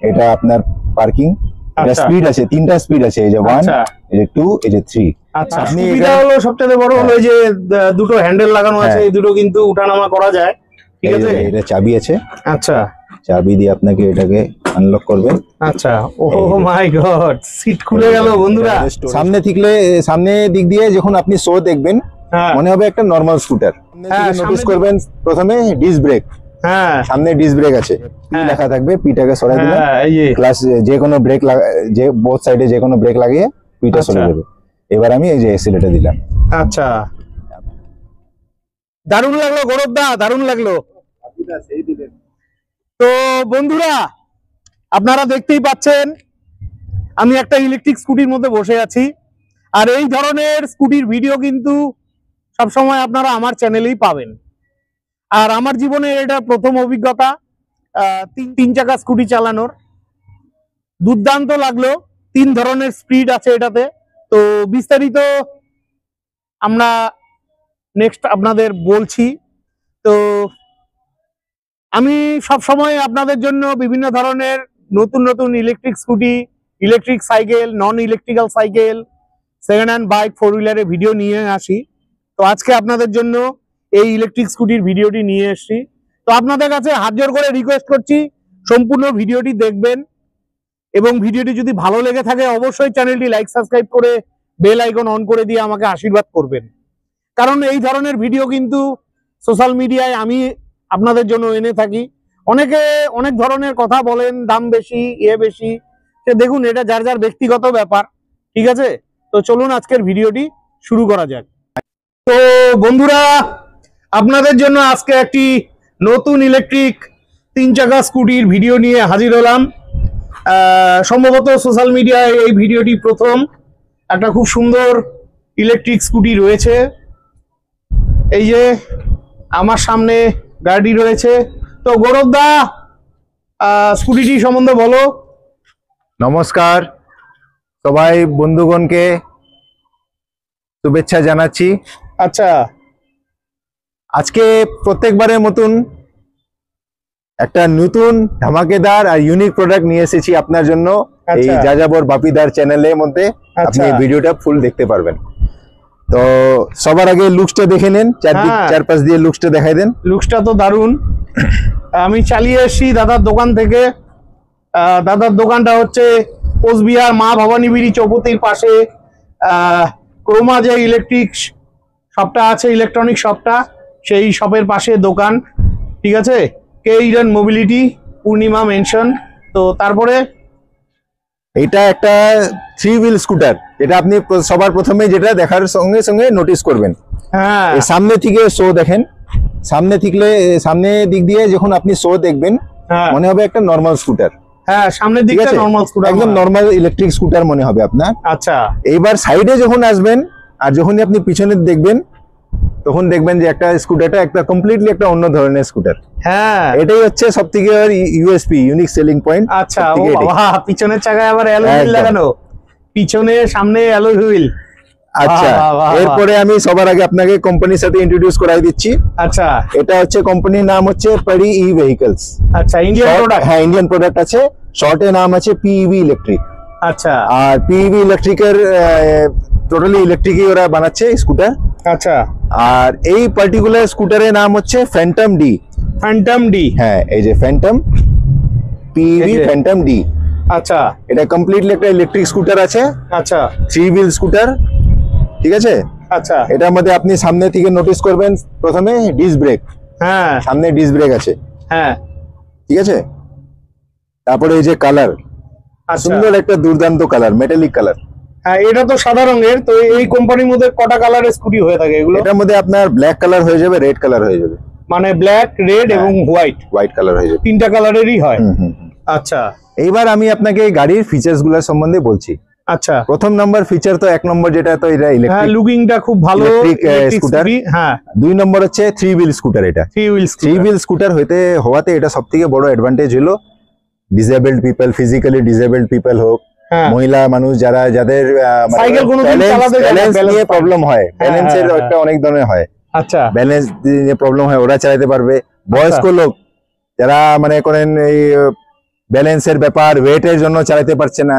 এটা আপনার পার্কিং। এটা স্পিড আছে, তিনটা স্পিড আছে, এই যে 1, এই যে 2, এই যে 3। আচ্ছা, সুবিধা হলো সবচেয়ে বড় হলো এই যে দুটো হ্যান্ডেল লাগানো আছে, এই দুটো কিন্তু উঠানামা করা যায়। ঠিক আছে, এটা চাবি আছে। আচ্ছা, চাবি দিয়ে আপনাকে এটাকে আনলক করবেন। আচ্ছা, ওহ মাই গড, সিট খুলে গেল বন্ধুরা। সামনে দিক দিয়ে যখন আপনি শো দেখবেন মনে হবে একটা নরমাল স্কুটার। নোটিস করবেন প্রথমে ডিস্ক ব্রেক। হ্যাঁ, সামনে ডিস্ক ব্রেক আছে, পি লেখা থাকবে, পিটাকে সরাই দিলাম। প্লাস যে কোনো ব্রেক যে বোথ সাইডে যে কোনো ব্রেক লাগিয়ে পিটা সরে যাবে। এবার আমি এই যে এক্সিলারেটর দিলাম। আচ্ছা, দারুণ লাগলো গৌরবদা, দারুণ লাগলো। তো বন্ধুরা, আপনারা দেখতেই পাচ্ছেন আমি একটা ইলেকট্রিক স্কুটির মধ্যে বসে আছি। আর এই ধরনের স্কুটির ভিডিও কিন্তু সবসময় আপনারা আমার চ্যানেলেই পাবেন। আর আমার জীবনে এটা প্রথম অভিজ্ঞতা তিন চাকা স্কুটি চালানোর। দুর্দান্ত লাগলো, 3 ধরনের স্পিড আছে এটাতে। তো বিস্তারিত আমরা নেক্সট আপনাদের বলছি। তো আমি সব সময় আপনাদের জন্য বিভিন্ন ধরনের নতুন নতুন electric scooty, electric cycle, non electrical cycle, second hand bike, 4 হুইলারের ভিডিও নিয়ে আসি। তো আজকে আপনাদের জন্য এই ইলেকট্রিক স্কুটির ভিডিওটি নিয়ে এসেছি। তো আপনাদের কাছে হাত জোর করে রিকোয়েস্ট করছি সম্পূর্ণ ভিডিওটি দেখবেন, এবং ভিডিওটি যদি ভালো লেগে থাকে অবশ্যই চ্যানেলটি লাইক সাবস্ক্রাইব করে বেল আইকন অন করে দিয়ে আমাকে আশীর্বাদ করবেন। কারণ এই ধরনের ভিডিও কিন্তু সোশ্যাল মিডিয়ায় আমি আপনাদের জন্য এনে থাকি। অনেকে অনেক ধরনের কথা বলেন, দাম বেশি, বেশি। দেখুন, এটা যার যার ব্যক্তিগত ব্যাপার। ঠিক আছে, তো চলুন আজকের ভিডিওটি শুরু করা যাক। তো বন্ধুরা, আপনাদের জন্য আজকে একটি নতুন ইলেকট্রিক 3 চাকা স্কুটির ভিডিও নিয়ে হাজির হলাম। সম্ভবত সোশ্যাল মিডিয়ায় এই ভিডিওটি প্রথম। একটা খুব সুন্দর ইলেকট্রিক স্কুটি রয়েছে, এই যে আমার সামনে গাড়ি রয়েছে। তো গৌরবদা, স্কুটিটি সম্বন্ধে বলো। নমস্কার সবাই বন্ধুগণকে শুভেচ্ছা জানাচ্ছি। আচ্ছা, আজকে প্রত্যেকবারের মতন একটা নতুন ধামাকেদার আর ইউনিক প্রোডাক্ট নিয়ে এসেছি আপনার জন্য। এই যাযাবর বাপিদার চ্যানেলের মধ্যে আপনি এই ভিডিওটা ফুল দেখতে পারবেন। তো সবার আগে লুকসটা দেখে নেন, চারপাশ দিয়ে লুকসটা দেখাই দেন। লুকসটা তো দারুণ। আমি চালিয়ে এসেছি দাদার দোকান থেকে। দাদার দোকানটা হচ্ছে কোচবিহার মা ভবানী বিড়ি চৌপতির পাশে ক্রোমা যে ইলেকট্রিক শপটা আছে, ইলেকট্রনিক শপটা, সেই শপের পাশে দোকান। ঠিক আছে, কে ইডেন মোবিলিটি, পূর্ণিমা মেনশন। তো তারপরে এটা একটা 3 হুইল স্কুটার, এটা আপনি সবার প্রথমে যেটা দেখার সঙ্গে সঙ্গে নোটিস করবেন। হ্যাঁ, সামনে থেকে শো দেখেন, সামনে দিক দিয়ে যখন আপনি শো দেখবেন মনে হবে একটা নরমাল স্কুটার। হ্যাঁ, সামনের দিকটা নরমাল স্কুটার, একদম নরমাল ইলেকট্রিক স্কুটার মনে হবে আপনার। আচ্ছা, এইবার সাইডে যখন আসবেন আর যখনই আপনি পিছনে দেখবেন তখন দেখবেন যে একটা স্কুটারটা একটা কমপ্লিটলি একটা অন্য ধরনের স্কুটার। হ্যাঁ, এটাই হচ্ছে সবথেকে ইউএসপি, ইউনিক সেলিং পয়েন্ট। আচ্ছা, ও বাবা, পিছনের চাকায় আবার অ্যালয় হুইল লাগানো, পিছনে সামনে অ্যালয় হুইল। আচ্ছা, এরপরে আমি সবার আগে আপনাকে কোম্পানির সাথে ইন্ট্রোডিউস করাই দিচ্ছি। আচ্ছা, এটা হচ্ছে কোম্পানির নাম হচ্ছে পারি ই ভেহিকলস। আচ্ছা, ইন্ডিয়ান প্রোডাক্ট। হ্যাঁ, ইন্ডিয়ান প্রোডাক্ট আছে, শর্টে নাম আছে পিইভি ইলেকট্রিক। আচ্ছা, আর পিইভি ইলেকট্রিকের টোটালি ইলেকট্রিকই ওরা বানাচ্ছে স্কুটার। আচ্ছা, আর এই পার্টিকুলার স্কুটারের নাম হচ্ছে ফ্যান্টম ডি। ফ্যান্টম ডি, হ্যাঁ, এই যে ফ্যান্টম, পিইভি ফ্যান্টম ডি। আচ্ছা, এটা কমপ্লিটলি একটা ইলেকট্রিক স্কুটার আছে। আচ্ছা, 3 হুইল স্কুটার। ঠিক আছে, আচ্ছা, এটার মধ্যে আপনি সামনে থেকে নোটিস করবেন প্রথমে ডিস্ক ব্রেক। হ্যাঁ, সামনে ডিস্ক ব্রেক আছে। হ্যাঁ, ঠিক আছে, তারপরে এই যে কালার, সুন্দর একটা দুর্দান্ত কালার, মেটালিক কালার। হ্যাঁ, এটা তো সাদা রঙের। তো এই কোম্পানির মধ্যে কটা কালারের স্কুটি হয়ে থাকে এগুলো? এটার মধ্যে আপনার ব্ল্যাক কালার হয়ে যাবে, রেড কালার হয়ে যাবে। মানে ব্ল্যাক, রেড এবং হোয়াইট কালার হয়ে যাবে। 3টা কালারেরই হয়। আচ্ছা, এইবার আমি আপনাকে গাড়ির ফিচার্স গুলো সম্বন্ধে বলছি। আচ্ছা, প্রথম নাম্বার ফিচার তো 1 নম্বর যেটা, তো এটা ইলেকট্রিক। হ্যাঁ, লুকিংটা খুব ভালো, ইলেকট্রিক স্কুটার। হ্যাঁ, 2 নম্বর হচ্ছে 3 হুইল স্কুটার। এটা 3 হুইল স্কুটার হওয়াতে এটা সবথেকে বড় অ্যাডভান্টেজ হলো disabled people, physically disabled people হোক, মহিলা মানুষ যাদের সাইকেল কোনোদিন চালাতে নিয়ে প্রবলেম হয়, ব্যালেন্সের একটা অনেক ধরনের হয়। আচ্ছা, ব্যালেন্স নিয়ে প্রবলেম হয়, ওরা চালাতে পারবে। বয়স্ক লোক যারা মনে করেন এই ব্যালেন্সের ব্যাপার, ওয়েটের জন্য চালাতে পারছে না,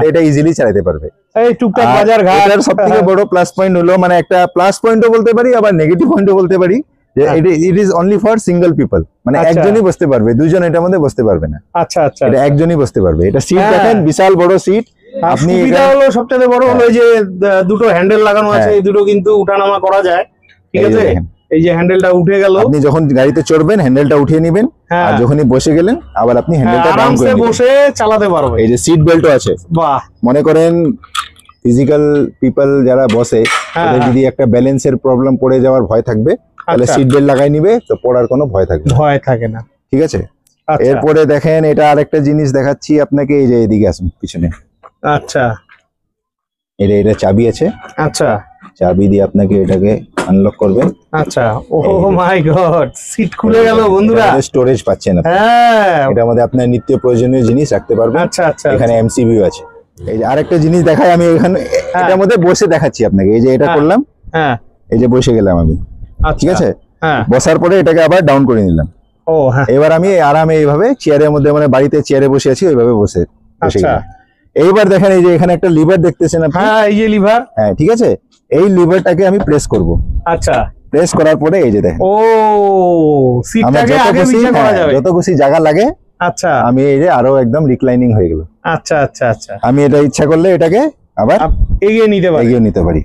এটা ইজিলি চালাতে পারবে। এই টুকটাক বাজার ঘাট। এটার সবথেকে বড় প্লাস পয়েন্ট হলো, মানে একটা প্লাস পয়েন্টও বলতে পারি আবার নেগেটিভ পয়েন্টও বলতে পারি, যে it is only for single people, মানে একজনই বসতে পারবে, দুইজন এটার মধ্যে বসতে পারবে না। আচ্ছা আচ্ছা, এটা একজনই বসতে পারবে। এটা সিট দেখেন, বিশাল বড় সিট। আপনি এটা হলো সবচেয়ে বড় হলো যে দুটো হ্যান্ডেল লাগানো আছে, এই দুটো কিন্তু উঠানামা করা যায়, ঠিক আছে। এই যে হ্যান্ডেলটা উঠে গেল, আপনি যখন গাড়িতে চড়বেন হ্যান্ডেলটা উঠিয়ে নেবেন, আর যখনই বসে গেলেন আবার আপনি হ্যান্ডেলটা ডাউন করে নেবেন, বসে চালাতে পারবে। এই যে সিট বেল্টও আছে। বাহ, মনে করেন ফিজিক্যাল পিপল যারা বসে, তাদের যদি একটা ব্যালেন্সের প্রবলেম পড়ে যাওয়ার ভয় থাকবে, তাহলে সিট বেল্ট লাগাই নিবে, তো পড়ার কোনো ভয় থাকে না। ঠিক আছে। এরপরে দেখেন, এটা আরেকটা জিনিস দেখাচ্ছি আপনাকে, এই যে এদিকে আসুন পিছনে। আচ্ছা, এটা চাবি আছে। আচ্ছা, চাবি দিয়ে আপনাকে এটাকে আনলক করবেন। আচ্ছা, ও মাই গড, সিট খুলে গেল বন্ধুরা। স্টোরেজ পাচ্ছেন আপনি। এটার মধ্যে আপনার নিত্য প্রয়োজনীয় জিনিস রাখতে পারবেন। আচ্ছা আচ্ছা, এখানে এমসিবিও আছে। এই যে আরেকটা জিনিস দেখাই আমি এখানে, এটার মধ্যে বসে দেখাচ্ছি আপনাকে। এই যে এটা করলাম, এই যে বসে গেলাম আমি, ঠিক আছে। বসার পরে এটাকে আবার ডাউন করে নিলাম। এবার আমি আরামে এইভাবে চেয়ারের মধ্যে, মানে বাড়িতে চেয়ারে বসে আছি ওইভাবে বসে গেলাম। এইবার দেখেন, এই যে এখানে একটা লিভার দেখতেছেন আপনি। এই যে লিভার, ঠিক আছে। এই লিভারটাকে আমি প্রেস করব। আচ্ছা, প্রেস করার পরে এই যে দেখেন, সিটটাকে আগে নিচে করা যাবে, যত খুশি জায়গা লাগে। আচ্ছা, আমি এই যে আরো একদম রিক্লাইনিং হয়ে গেল। আচ্ছা আচ্ছা আচ্ছা, আমি এটা ইচ্ছা করলে এটাকে আবার এগিয়ে নিতে পারি।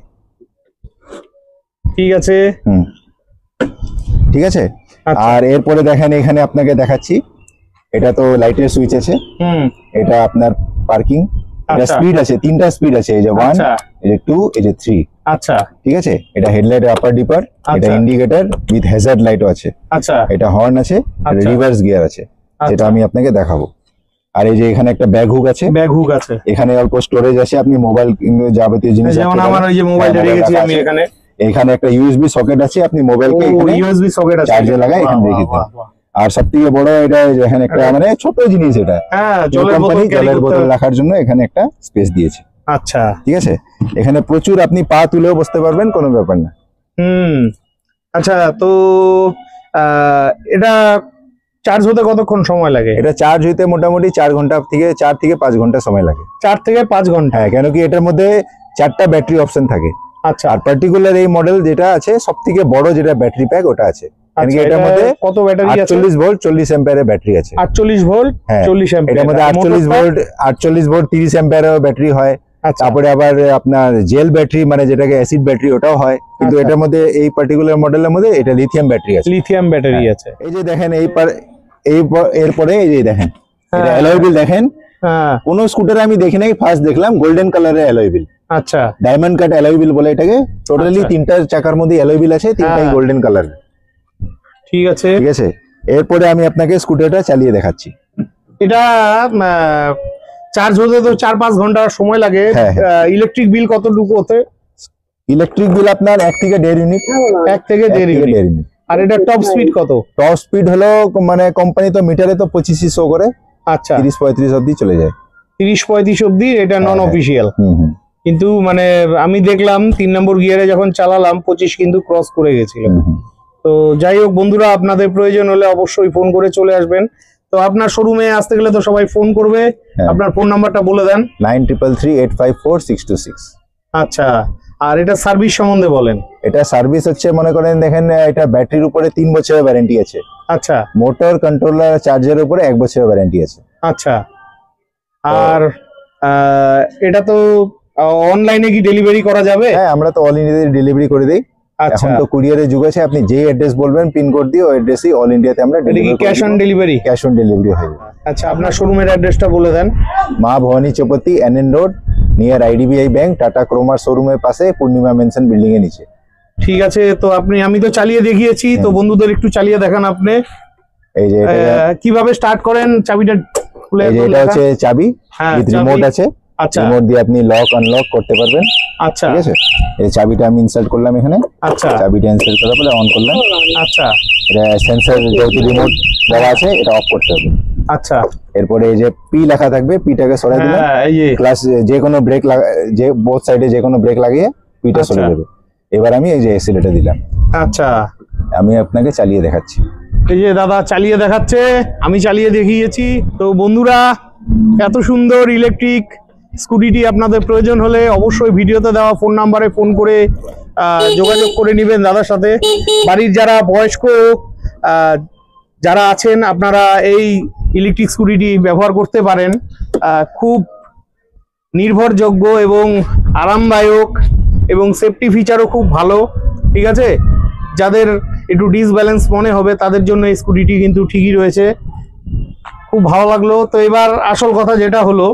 ঠিক আছে, ঠিক আছে। আর এরপরে দেখেন, এখানে আপনাকে দেখাচ্ছি, এটা তো লাইটের সুইচ আছে, এটা আপনার পার্কিং, এটা স্পিড আছে, তিনটা স্পিড আছে, এই যে 1, এই যে 2, এই যে 3। আচ্ছা, ঠিক আছে। এটা হেডলাইট, আপার ডিপার, এটা ইন্ডিকেটর উইথ হ্যাজার্ড লাইটও আছে। আচ্ছা, এটা হর্ন আছে, রিভার্স গিয়ার আছে, যেটা আমি আপনাকে দেখাবো। আর এই যে এখানে একটা ব্যাগ হুক আছে, এখানে অল্প স্টোরেজ আছে, আপনি মোবাইল যাবতীয় জিনিস, যেমন আমার ওই যে মোবাইলটা রেখেছি আমি এখানে। এখানে একটা ইউএসবি সকেট আছে, আপনি মোবাইলকে এখানে ইউএসবি সকেট আছে, চার্জে লাগাই এখানে রেখে দিন। আর সবথেকে বড়, এটা এখানে একটা মানে ছোট জিনিস, এটা জলের বোতল রাখার জন্য এখানে একটা স্পেস দিয়েছে। আচ্ছা, ঠিক আছে। এখানে প্রচুর আপনি পা তুলেও বসতে পারবেন, কোনো ব্যাপার না। আচ্ছা, তো এটা চার্জ হতে কতক্ষণ সময় লাগে? এটা চার্জ হইতে মোটামুটি 4 থেকে 5 ঘন্টা সময় লাগে। 4 থেকে 5 ঘন্টা? হ্যাঁ, কেন কি এটার মধ্যে 4টা ব্যাটারি অপশন থাকে। আচ্ছা, আর পার্টিকুলার এই মডেল যেটা আছে, সবথেকে বড় যেটা ব্যাটারি প্যাক ওটা আছে। এটার মধ্যে কত ব্যাটারি আছে? 48 ভোল্ট 40 অ্যাম্পিয়ারের ব্যাটারি আছে। 48 ভোল্ট 40 অ্যাম্পিয়ার। এটার মধ্যে 48 ভোল্ট 30 অ্যাম্পিয়ারের ব্যাটারি হয়। তারপরে আবার আপনার জেল ব্যাটারি, মানে যেটাকে অ্যাসিড ব্যাটারি, ওটাও হয়। কিন্তু এটার মধ্যে, এই পার্টিকুলার মডেলের মধ্যে এটা লিথিয়াম ব্যাটারি আছে। লিথিয়াম ব্যাটারি আছে। এই যে দেখেন, এরপরে এই যে দেখেন, এটা অ্যালয় হুইল দেখেন। কোন স্কুটারে আমি দেখি নাই, ফার্স্ট দেখলাম গোল্ডেন কালারের অ্যালয় হুইল। আচ্ছা, ডায়মন্ড কাট অ্যালয় হুইল বলে এটাকে। টোটালি 3টা চাকার মধ্যে অ্যালয় হুইল আছে, 3টাই গোল্ডেন কালার। ঠিক আছে, ঠিক আছে। এরপরে আমি আপনাকে স্কুটারটা চালিয়ে দেখাচ্ছি। এটা চার্জ হতে তো 4-5 ঘন্টা সময় লাগে। ইলেকট্রিক বিল কতটুকু হতে? ইলেকট্রিক বিল আপনার 1 থেকে 1.5 ইউনিট। 1 থেকে 1.5 ইউনিট। আর এটা টপ স্পিড কত? টপ স্পিড হলো, মানে কোম্পানি তো মিটারে তো 25 শো করে। আচ্ছা, 30-35 অবধি চলে যায়। 30-35 অবধি, এটা নন অফিসিয়াল। কিন্তু মানে আমি দেখলাম 3 নম্বর গিয়ারে যখন চালালাম 25 কিন্তু ক্রস করে গেছিল। তো যাই হোক বন্ধুরা, আপনাদের প্রয়োজন হলে অবশ্যই ফোন করে চলে আসবেন। তো আপনার শোরুমে আসতে গেলে তো সবাই ফোন করবে, আপনার ফোন নাম্বারটা বলে দেন। 9338546226। আচ্ছা, আর এটা সার্ভিস সম্বন্ধে বলেন। এটা সার্ভিস হচ্ছে, মনে করেন দেখেন, এটা ব্যাটারির উপরে 3 বছরের ওয়ারেন্টি আছে। আচ্ছা, মোটর কন্ট্রোলার চার্জের উপরে 1 বছরের ওয়ারেন্টি আছে। আচ্ছা, আর এটা তো অনলাইনে কি ডেলিভারি করা যাবে? হ্যাঁ, আমরা তো অল ইন্ডিয়াতে ডেলিভারি করে দেই। এখন তো কুরিয়ারের যুগ আছে, আপনি যে অ্যাড্রেস বলবেন, পিন কোড দিয়ে ওই অ্যাড্রেসই অল ইন্ডিয়াতে আমরা delivery. Cash on delivery? Cash on delivery হয়ে যাবে। আচ্ছা, আপনার শোরুমের অ্যাড্রেসটা বলে দেন। Maa Bhabani Choupati, NN road, near IDBI bank, Tata Croma শোরুমের পাশে, পূর্ণিমা মেনশন বিল্ডিং এর নিচে। ঠিক আছে। তো আমি তো চালিয়ে দেখিয়েছি, তো বন্ধুদের একটু চালিয়ে দেখান আপনি। এই যে কিভাবে স্টার্ট করেন, চাবিটা খুলে। এটা হচ্ছে চাবি, রিমোট আছে। আচ্ছা, রিমোট দিয়ে আপনি লক আনলক করতে পারবেন। আচ্ছা, ঠিক আছে। এই চাবিটা আমি ইনসার্ট করলাম এখানে। আচ্ছা, চাবিটা ইনসার্ট করার পরে অন করলাম। আচ্ছা, এটা সেন্সর যেহেতু রিমোট দেওয়া আছে, এটা অফ করতে হবে। আচ্ছা, এরপরে এই যে পি লেখা থাকবে, পিটাকে সরাই দিলাম। প্লাস যে কোনো ব্রেক, যে বোথ সাইডে যে কোনো ব্রেক লাগিয়ে পিটা সরে যাবে। এবার আমি এই যে এক্সিলারেটর দিলাম। আচ্ছা, আমি আপনাকে চালিয়ে দেখাচ্ছি। এই যে দাদা চালিয়ে দেখাচ্ছে, আমি চালিয়ে দেখিয়েছি। তো বন্ধুরা, এত সুন্দর ইলেকট্রিক স্কুটিটি আপনাদের প্রয়োজন হলে অবশ্যই ভিডিওতে দেওয়া ফোন নাম্বারে ফোন করে যোগাযোগ করে নেবেন দাদার সাথে। বাড়ির যারা বয়স্ক যারা আছেন, আপনারা এই ইলেকট্রিক স্কুটিটি ব্যবহার করতে পারেন। খুব নির্ভরযোগ্য এবং আরামদায়ক এবং সেফটি ফিচারও খুব ভালো, ঠিক আছে। যাদের একটু ডিসব্যালেন্স মনে হবে তাদের জন্য এই স্কুটিটি কিন্তু ঠিকই রয়েছে। খুব ভালো লাগলো। তো এবার আসল কথা যেটা হলো,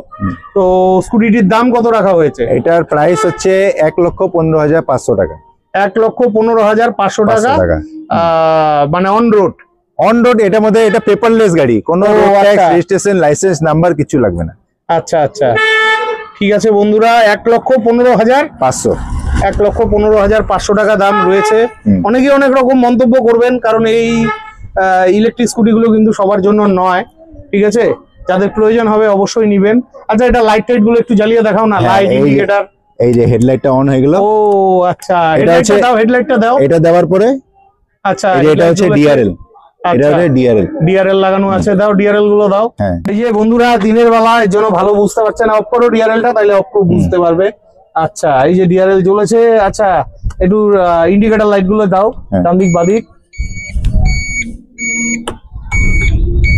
তো স্কুটিটির দাম কত রাখা হয়েছে? এটার প্রাইস হচ্ছে 1,15,500 টাকা। 1,15,500 টাকা, মানে অন রোড। অন রোড, এটার মধ্যে এটা পেপারলেস গাড়ি, কোনো রেজিস্ট্রেশন লাইসেন্স নাম্বার কিছু লাগবে না। আচ্ছা আচ্ছা, ঠিক আছে বন্ধুরা, 1,15,500 1,15,500 টাকা দাম রয়েছে। অনেকে অনেক রকম মন্তব্য করবেন, কারণ এই ইলেকট্রিক স্কুটিগুলো কিন্তু সবার জন্য নয়, ঠিক আছে। যাদের প্রয়োজন হবে অবশ্যই নিবেন। আচ্ছা, এটা লাইট টাইট গুলো একটু জ্বালিয়ে দেখাও না, লাইট ইন্ডিকেটর। এই যে হেডলাইটটা অন হয়ে গেল। ও আচ্ছা, হেডলাইটটা দাও, হেডলাইটটা দাও। এটা দেওয়ার পরে আচ্ছা, এটা হচ্ছে ডিআরএল, এটা হচ্ছে ডিআরএল লাগানো আছে। দাও ডিআরএল গুলো দাও। এই যে বন্ধুরা, দিনের বেলা এর জন্য ভালো বুঝতে পারছে না, অফ করো ডিআরএলটা, তাহলে অফ করে বুঝতে পারবে। আচ্ছা, এই যে ডিআরএল জ্বলেছে। আচ্ছা, একটু ইন্ডিকেটর লাইট গুলো দাও, ডান দিক বাদিক।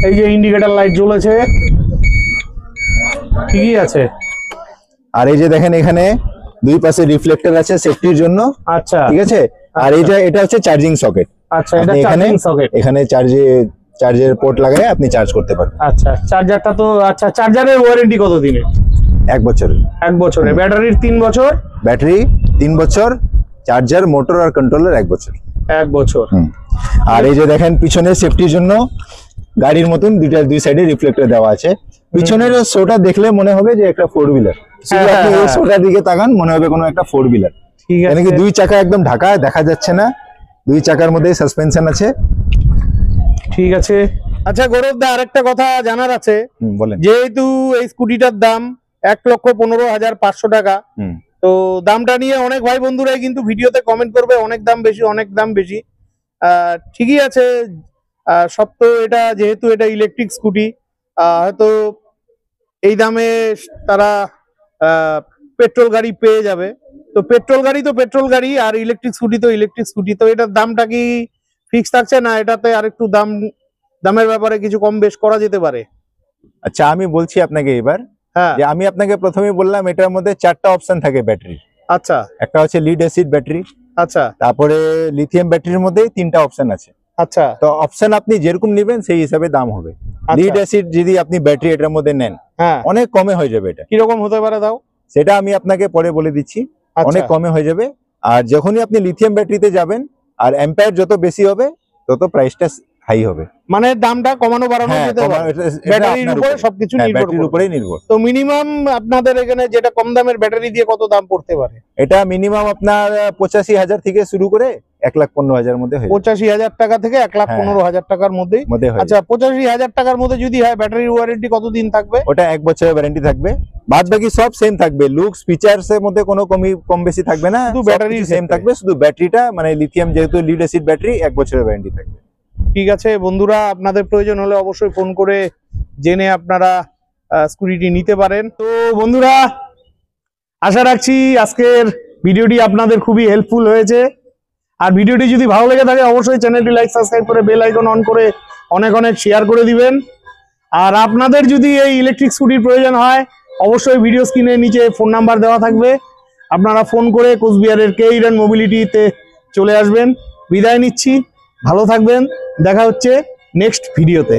এই যে ইন্ডিকেটর লাইট জ্বলেছে, ঠিকই আছে। আর এই যে দেখেন, এখানে দুই পাশে রিফ্লেক্টর আছে সেফটির জন্য। আচ্ছা, ঠিক আছে। আর এই যে এটা হচ্ছে চার্জিং সকেট। আচ্ছা, এটা চার্জিং সকেট। এখানে চার্জের পোর্ট লাগায় আপনি চার্জ করতে পারবেন। আচ্ছা, চার্জারটা তো, আচ্ছা, চার্জারের ওয়ারেন্টি কত দিনের? 1 বছরের। 1 বছরের। ব্যাটারির 3 বছর। ব্যাটারি 3 বছর, চার্জার, মোটর আর কন্ট্রোলার 1 বছর। 1 বছর। আর এই যে দেখেন, পিছনে সেফটির জন্য গাড়ির মতন দুই সাইডে রিফ্লেক্টর দেওয়া আছে। পিছনের শোটা দেখলে মনে হবে যে একটা 4 হুইলার। আপনি এই শোটার দিকে তাকান, মনে হবে কোনো একটা 4 হুইলার। ঠিক আছে। এখানে 2 চাকা একদম ঢাকা, দেখা যাচ্ছে না। 2 চাকার মধ্যে সাসপেনশন আছে। ঠিক আছে। আচ্ছা গৌরব দা, আরেকটা কথা জানার আছে। বলেন। যেহেতু এই স্কুটিটার দাম 1,15,500 টাকা, তো দামটা নিয়ে অনেক ভাই বন্ধুরাই কিন্তু ভিডিওতে কমেন্ট করবে অনেক দাম বেশি, অনেক দাম বেশি। ঠিকই আছে, সব তো এটা, যেহেতু এটা ইলেকট্রিক স্কুটি, হয়তো এই দামে তারা পেট্রোল গাড়ি পেয়ে যাবে। তো পেট্রোল গাড়ি আর ইলেকট্রিক স্কুটি তো ইলেকট্রিক স্কুটি। তো এটার দামটা কি ফিক্স থাকছে, না এটাতে আরেকটু দামের ব্যাপারে কিছু কম বেশ করা যেতে পারে? আচ্ছা, আমি বলছি আপনাকে এবার। হ্যাঁ, যে আমি আপনাকে প্রথমেই বললাম এটার মধ্যে 4টা অপশন থাকে ব্যাটারি। আচ্ছা, একটা হচ্ছে লিড অ্যাসিড ব্যাটারি। আচ্ছা, তারপরে লিথিয়াম ব্যাটারির মধ্যে 3টা অপশন আছে। আচ্ছা, তো অপশন আপনি যেরকম নেবেন সেই হিসাবে দাম হবে। লিড অ্যাসিড যদি আপনি ব্যাটারি এটার মধ্যে নেন, হ্যাঁ, অনেক কমে হয়ে যাবে। এটা কিরকম হতে পারে দাও? সেটা আমি আপনাকে পরে বলে দিচ্ছি। অনেক কমে হয়ে যাবে। আর যখনই আপনি লিথিয়াম ব্যাটারিতে যাবেন, আর অ্যাম্পিয়ার যত বেশি হবে তত প্রাইসটা হাই হবে। মানে দামটা কমানো বাড়ানো যেতে পারে, ব্যাটারির উপরে সবকিছু নির্ভর। তো মিনিমাম আপনাদের এখানে যেটা কম দামের ব্যাটারি দিয়ে কত দাম পড়তে পারে? এটা মিনিমাম আপনার 85,000 থেকে শুরু করে 1,15,000 মধ্যে হয়। 85,000 টাকা থেকে 1,15,000 টাকার মধ্যে। আচ্ছা, 85,000 টাকার মধ্যে যদি হয়, ব্যাটারির ওয়ারেন্টি কতদিন থাকবে? ওটা 1 বছরের ওয়ারেন্টি থাকবে। বাদ বাকি সব সেম থাকবে। লুকস, ফিচার্স এর মধ্যে কোনো কম বেশি থাকবে না, শুধু ব্যাটারি সেম থাকবে। শুধু ব্যাটারিটা, মানে লিথিয়াম যেহেতু লিড অ্যাসিড ব্যাটারি, 1 বছরের ওয়ারেন্টি থাকবে। ঠিক আছে বন্ধুরা, আপনাদের প্রয়োজন হলে অবশ্যই ফোন করে জেনে আপনারা স্কুটিটি নিতে পারেন। তো বন্ধুরা, আশা রাখছি আজকের ভিডিওটি আপনাদের খুবই হেল্পফুল হয়েছে। আর ভিডিওটি যদি ভালো লেগে থাকে অবশ্যই চ্যানেলটি লাইক, সাবস্ক্রাইব করে বেল আইকন অন করে অনেক অনেক শেয়ার করে দিবেন। আর আপনাদের যদি এই ইলেকট্রিক স্কুটির প্রয়োজন হয়, অবশ্যই ভিডিও স্ক্রিনের নিচে ফোন নাম্বার দেওয়া থাকবে, আপনারা ফোন করে কোচবিহারের কে-ইরান মোবিলিটিতে চলে আসবেন। বিদায় নিচ্ছি, ভালো থাকবেন, দেখা হচ্ছে নেক্সট ভিডিওতে।